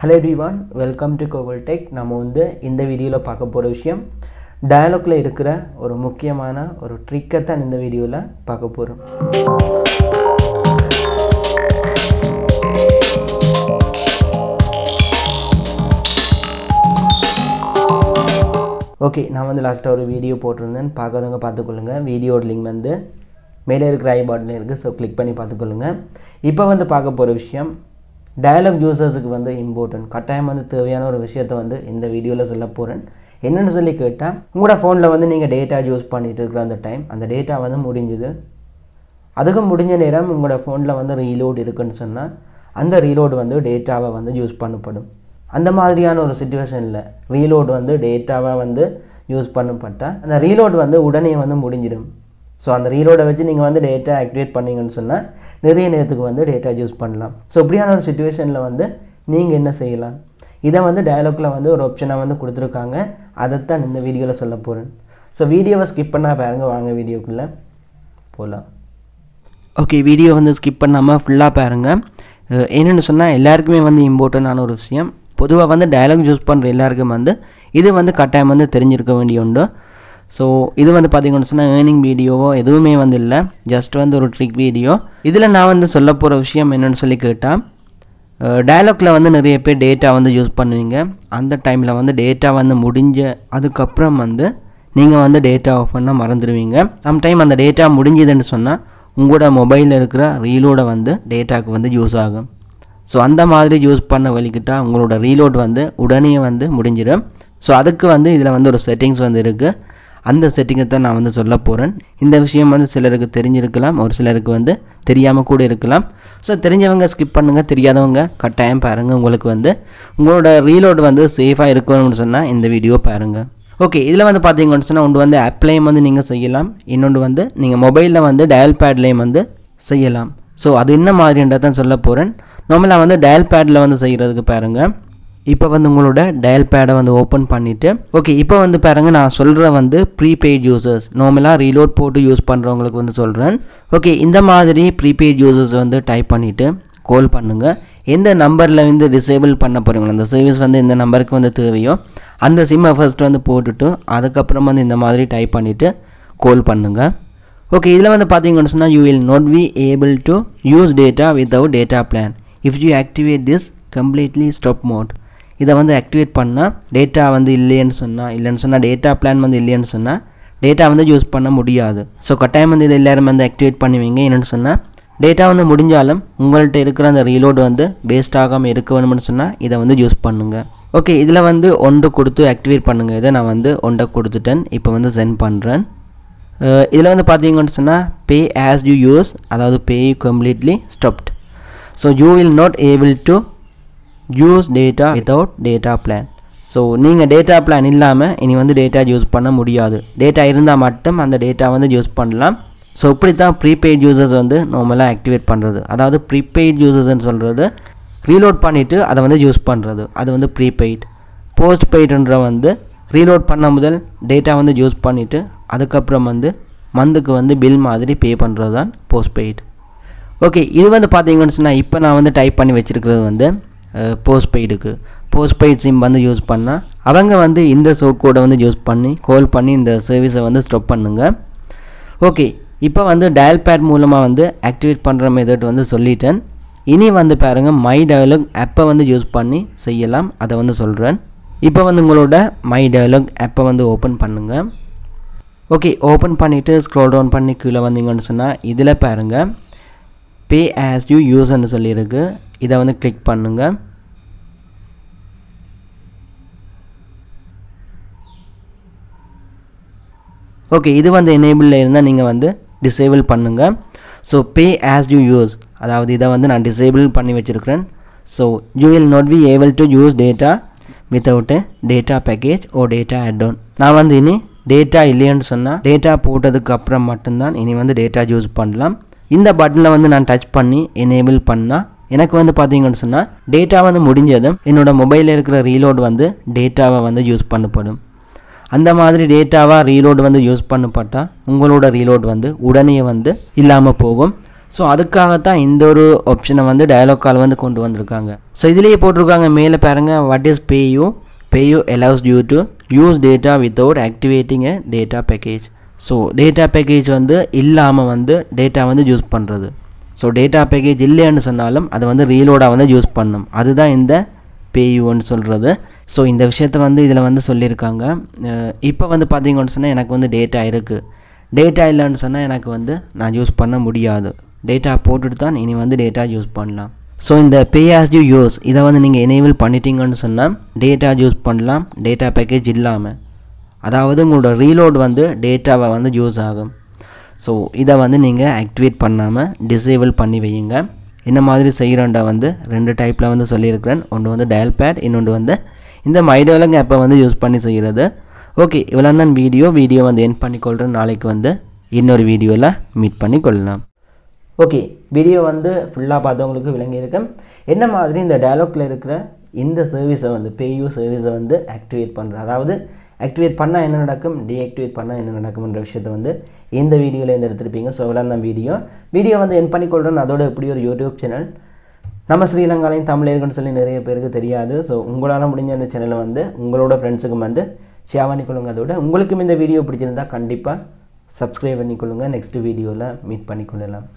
Hello everyone, welcome to Google Tech. நம்ம வந்து இந்த வீடியோல பார்க்க போற விஷயம் டயலாக்ல இருக்கிற ஒரு முக்கியமான ஒரு ட்ரிக்கை தான் இந்த வீடியோல பார்க்க போறோம். ஓகே, நான் வந்து லாஸ்ட்டாக ஒரு வீடியோ போட்டிருந்தேன், பார்க்காதவங்க பார்த்துக்கொள்ளுங்க. வீடியோட லிங்க் வந்து மேலே இருக்கிற ஐ பட்டனில் இருக்குது, ஸோ கிளிக் பண்ணி பார்த்துக்கொள்ளுங்க. இப்போ வந்து பார்க்க போகிற விஷயம் டயலாக் யூசர்ஸுக்கு வந்து இம்பார்ட்டன்ட், கட்டாயம் வந்து தேவையான ஒரு விஷயத்தை வந்து இந்த வீடியோவில் சொல்ல போகிறேன். என்னென்னு சொல்லி கேட்டால், உங்களோட ஃபோனில் வந்து நீங்கள் டேட்டா யூஸ் பண்ணிகிட்டு இருக்கிற அந்த டைம், அந்த டேட்டா வந்து முடிஞ்சுது. அதுக்கு முடிஞ்ச நேரம் உங்களோட ஃபோனில் வந்து ரீலோட் இருக்குன்னு சொன்னால், அந்த ரீலோடு வந்து டேட்டாவை வந்து யூஸ் பண்ணப்படும். அந்த மாதிரியான ஒரு சிச்சுவேஷனில் ரீலோட் வந்து டேட்டாவை வந்து யூஸ் பண்ணப்பட்டால் அந்த ரீலோட் வந்து உடனே வந்து முடிஞ்சிடும். ஸோ அந்த ரீலோடை வச்சு நீங்கள் வந்து டேட்டா ஆக்டிவேட் பண்ணிங்கன்னு சொன்னால் நிறைய நேரத்துக்கு வந்து டேட்டா யூஸ் பண்ணலாம். ஸோ இப்படியான ஒரு சிச்சுவேஷனில் வந்து நீங்கள் என்ன செய்யலாம், இதை வந்து டயலாக்ல வந்து ஒரு ஆப்ஷனாக வந்து கொடுத்துருக்காங்க. அதைத்தான் இந்த வீடியோவில் சொல்ல போகிறேன். ஸோ வீடியோவை ஸ்கிப் பண்ணால் பாருங்க, வாங்க வீடியோக்குள்ளே போகலாம். ஓகே, வீடியோ வந்து ஸ்கிப் பண்ணாமல் ஃபுல்லாக பாருங்கள். என்னென்னு சொன்னால் எல்லாருக்குமே வந்து இம்பார்ட்டண்டான ஒரு விஷயம். பொதுவாக வந்து டயலாக் யூஸ் பண்ணுற எல்லாருக்கும் வந்து இது வந்து கட்டாயம் வந்து தெரிஞ்சிருக்க வேண்டிய உண்டு. ஸோ இது வந்து பார்த்திங்கன்னு சொன்னால் ஏர்னிங் வீடியோவோ எதுவுமே வந்து இல்லை, ஜஸ்ட் வந்து ஒரு ட்ரிக் வீடியோ. இதில் நான் வந்து சொல்ல போகிற விஷயம் என்னென்னு சொல்லி கேட்டால், டயலாக்ல வந்து நிறைய பேர் டேட்டா வந்து யூஸ் பண்ணுவீங்க. அந்த டைமில் வந்து டேட்டா வந்து முடிஞ்ச அதுக்கப்புறம் வந்து நீங்கள் வந்து டேட்டா ஆஃப் பண்ண மறந்துடுவீங்க. சம்டைம் அந்த டேட்டா முடிஞ்சதுன்னு சொன்னால் உங்களோட மொபைலில் இருக்கிற ரீலோட வந்து டேட்டாவுக்கு வந்து யூஸ் ஆகும். ஸோ அந்த மாதிரி யூஸ் பண்ண வலிக்கிட்டால் உங்களோட ரீலோட் வந்து உடனே வந்து முடிஞ்சிடும். ஸோ அதுக்கு வந்து இதில் வந்து ஒரு செட்டிங்ஸ் வந்து இருக்குது. அந்த செட்டிங்கை தான் நான் வந்து சொல்ல போகிறேன். இந்த விஷயம் வந்து சிலருக்கு தெரிஞ்சிருக்கலாம், ஒரு சிலருக்கு வந்து தெரியாமல் கூட இருக்கலாம். ஸோ தெரிஞ்சவங்க ஸ்கிப் பண்ணுங்கள், தெரியாதவங்க கட்டாயம் பாருங்கள். உங்களுக்கு வந்து உங்களோட ரீலோட் வந்து சேஃபாக இருக்கணும்னு சொன்னால் இந்த வீடியோ பாருங்கள். ஓகே, இதில் வந்து பார்த்தீங்கன்னு சொன்னால் ஒன்று வந்து ஆப்லேயும் வந்து நீங்கள் செய்யலாம், இன்னொன்று வந்து நீங்கள் மொபைலில் வந்து டயல் பேட்லேயும் வந்து செய்யலாம். ஸோ அது என்ன மாதிரின்றதான் சொல்ல போகிறேன். நார்மலாக வந்து டயல் பேடில் வந்து செய்கிறதுக்கு பாருங்கள். இப்போ வந்து உங்களோட டயல் பேடை வந்து ஓப்பன் பண்ணிவிட்டு, ஓகே இப்போ வந்து பாருங்கள், நான் சொல்கிற வந்து ப்ரீபெய்ட் யூசர்ஸ், நார்மலாக ரீலோட் போட்டு யூஸ் பண்ணுறவங்களுக்கு வந்து சொல்கிறேன். ஓகே, இந்த மாதிரி ப்ரீபெய்ட் யூசர்ஸ் வந்து டைப் பண்ணிவிட்டு கால் பண்ணுங்கள். எந்த நம்பரில் வந்து டிசேபிள் பண்ண போகிறீங்களோ அந்த சர்வீஸ் வந்து எந்த நம்பருக்கு வந்து தேவையோ அந்த சிம்மை ஃபர்ஸ்ட் வந்து போட்டுட்டு அதுக்கப்புறம் வந்து இந்த மாதிரி டைப் பண்ணிவிட்டு கால் பண்ணுங்கள். ஓகே, இதில் வந்து பார்த்தீங்கன்னு சொன்னால் you will not be able to use data without data plan if you activate this completely stop mode. இதை வந்து ஆக்டிவேட் பண்ணால் டேட்டா வந்து இல்லைன்னு சொன்னால் டேட்டா பிளான் வந்து இல்லைன்னு சொன்னால் டேட்டா வந்து யூஸ் பண்ண முடியாது. ஸோ கட்டாயம் வந்து இதை எல்லோரும் வந்து ஆக்டிவேட் பண்ணுவீங்க. என்னென்னு சொன்னால் டேட்டா வந்து முடிஞ்சாலும் உங்கள்கிட்ட இருக்கிற அந்த ரீலோடு வந்து வேஸ்ட் ஆகாமல் இருக்க வேணும்னு சொன்னால் இதை வந்து யூஸ் பண்ணுங்கள். ஓகே, இதில் வந்து ஒன்று கொடுத்து ஆக்டிவேட் பண்ணுங்கள். இதை நான் வந்து ஒன்றை கொடுத்துட்டேன், இப்போ வந்து சென்ட் பண்ணுறேன். இதில் வந்து பார்த்தீங்கன்னு சொன்னால் பே ஆஸ் யூ யூஸ், அதாவது pay completely stopped. So you will not able to use data without data plan. So நீங்கள் டேட்டா பிளான் இல்லாமல் இனி வந்து டேட்டா யூஸ் பண்ண முடியாது. டேட்டா இருந்தால் மட்டும் அந்த டேட்டா வந்து யூஸ் பண்ணலாம். ஸோ இப்படி தான் ப்ரீபெய்ட் யூசர்ஸ் வந்து நார்மலாக ஆக்டிவேட் பண்ணுறது. அதாவது ப்ரீபெய்ட் யூசர்ஸ்ன்னு சொல்கிறது ரீலோட் பண்ணிவிட்டு அதை வந்து யூஸ் பண்ணுறது, அது வந்து ப்ரீபெய்ட். போஸ்ட் பெய்டுன்ற வந்து ரீலோட் பண்ண முதல் டேட்டா வந்து யூஸ் பண்ணிவிட்டு அதுக்கப்புறம் வந்து மந்த்துக்கு வந்து பில் மாதிரி பே பண்ணுறது தான் போஸ்ட் பெய்ட். ஓகே, இது வந்து பார்த்தீங்கன்னு சொன்னால் இப்போ நான் வந்து டைப் பண்ணி வச்சுருக்கிறது வந்து போஸ்ட் பெய்டுக்கு. போஸ்ட் பெய்ட் சிம் வந்து யூஸ் பண்ணால் அவங்க வந்து இந்த சோட் கோடை வந்து யூஸ் பண்ணி கால் பண்ணி இந்த சர்வீஸை வந்து ஸ்டாப் பண்ணுங்கள். ஓகே, இப்போ வந்து டயல் பேட் மூலமாக வந்து ஆக்டிவேட் பண்ணுற மெத்தட் வந்து சொல்லிட்டேன். இனி வந்து பாருங்கள், மை டயலாக் ஆப்பை வந்து யூஸ் பண்ணி செய்யலாம், அதை வந்து சொல்கிறேன். இப்போ வந்து உங்களோட மை டயலாக் ஆப்பை வந்து ஓப்பன் பண்ணுங்கள். ஓகே, ஓப்பன் பண்ணிவிட்டு ஸ்க்ரோல் டவுன் பண்ணி கீழே வந்தீங்கன்னு சொன்னால் இதில் பாருங்கள் பே ஆஸ் யூ யூஸ்ன்னு சொல்லியிருக்கு. இதை வந்து கிளிக் பண்ணுங்கள். ஓகே, இது வந்து எனேபிளில் இருந்தால் நீங்கள் வந்து டிசேபிள் பண்ணுங்கள். So pay as you use, அதாவது இதை வந்து நான் டிசேபிள் பண்ணி வச்சுருக்கிறேன். So you will not be able to use data without data package or data add on. நான் வந்து இனி டேட்டா இல்லைன்னு சொன்னால் டேட்டா போட்டதுக்கு அப்புறம் மட்டும்தான் இனி வந்து டேட்டா யூஸ் பண்ணலாம். இந்த பட்டனில் வந்து நான் டச் பண்ணி எனேபிள் பண்ணால் எனக்கு வந்து பார்த்தீங்கன்னு சொன்னால் டேட்டா வந்து முடிஞ்சதும் என்னோடய மொபைலில் இருக்கிற ரீலோட் வந்து டேட்டாவை வந்து யூஸ் பண்ணப்படும். அந்த மாதிரி டேட்டாவாக ரீலோட் வந்து யூஸ் பண்ணப்பட்டால் உங்களோட ரீலோட் வந்து உடனே வந்து இல்லாமல் போகும். ஸோ அதுக்காகத்தான் இந்த ஒரு ஆப்ஷனை வந்து டயலாக் கால் வந்து கொண்டு வந்திருக்காங்க. ஸோ இதுலேயே போட்டிருக்காங்க மேலே பாருங்கள், what is PayU allows you to use data without activating a data package. So data package வந்து இல்லாமல் வந்து டேட்டா வந்து யூஸ் பண்ணுறது. ஸோ டேட்டா பேக்கேஜ் இல்லைன்னு சொன்னாலும் அதை வந்து ரீலோடாக வந்து யூஸ் பண்ணணும். அதுதான் இந்த பேயூன்னு சொல்கிறது. ஸோ இந்த விஷயத்தை வந்து இதில் வந்து சொல்லியிருக்காங்க. இப்போ வந்து பார்த்தீங்கன்னு சொன்னால் எனக்கு வந்து டேட்டா இருக்குது, டேட்டா இல்லைன்னு சொன்னால் எனக்கு வந்து நான் யூஸ் பண்ண முடியாது. டேட்டா போட்டுட்டு தான் இனி வந்து டேட்டா யூஸ் பண்ணலாம். ஸோ இந்த பே ஆஸ் யூ யூஸ் இதை வந்து நீங்கள் எனேபிள் பண்ணிட்டீங்கன்னு சொன்னால் டேட்டா யூஸ் பண்ணலாம் டேட்டா பேக்கேஜ் இல்லாமல். அதாவது உங்களோட ரீலோட் வந்து டேட்டாவை வந்து யூஸ் ஆகும். ஸோ இதை வந்து நீங்கள் ஆக்டிவேட் பண்ணாமல் டிசேபிள் பண்ணி வையுங்க. இந்த மாதிரி செய்கிறோண்டா வந்து 2 டைப்பில் வந்து சொல்லியிருக்கிறேன். ஒன்று வந்து டயல் பேட், இன்னொன்று வந்து இந்த மை டயலாக் ஆப்பை வந்து யூஸ் பண்ணி செய்கிறது. ஓகே, இவ்வளோ தான் வீடியோ வந்து என் பண்ணிக்கொள்கிறேன். நாளைக்கு வந்து இன்னொரு வீடியோவில் மீட் பண்ணி கொள்ளலாம். ஓகே, வீடியோ வந்து ஃபுல்லாக பார்த்தவங்களுக்கு விளங்கியிருக்கேன். என்ன மாதிரி இந்த டயலாக்ல இருக்கிற இந்த சர்வீஸை வந்து பேயூ சர்வீஸை வந்து ஆக்டிவேட் பண்ணுறது, அதாவது ஆக்டிவேட் பண்ணால் என்ன நடக்கும், டீஆக்டிவேட் பண்ணால் என்ன நடக்கும்ன்ற விஷயத்தை வந்து இந்த வீடியோவில் இருந்து எடுத்துருப்பீங்க. ஸோ இவ்வளோ தான் வீடியோ வந்து என் பண்ணிக்கொள்கிறேன். அதோட இப்படி ஒரு யூடியூப் சேனல் நம்ம ஸ்ரீலங்காலையும் தமிழ் இருக்குன்னு சொல்லி நிறைய பேருக்கு தெரியாது. ஸோ உங்களால் முடிஞ்ச அந்த சேனலை வந்து உங்களோட ஃப்ரெண்ட்ஸுக்கும் வந்து ஷேர் பண்ணிக்கொள்ளுங்க. அதோட உங்களுக்கும் இந்த வீடியோ பிடிச்சிருந்தால் கண்டிப்பாக சப்ஸ்கிரைப் பண்ணிக்கொள்ளுங்கள். நெக்ஸ்ட் வீடியோவில் மீட் பண்ணிக்கொள்ளலாம்.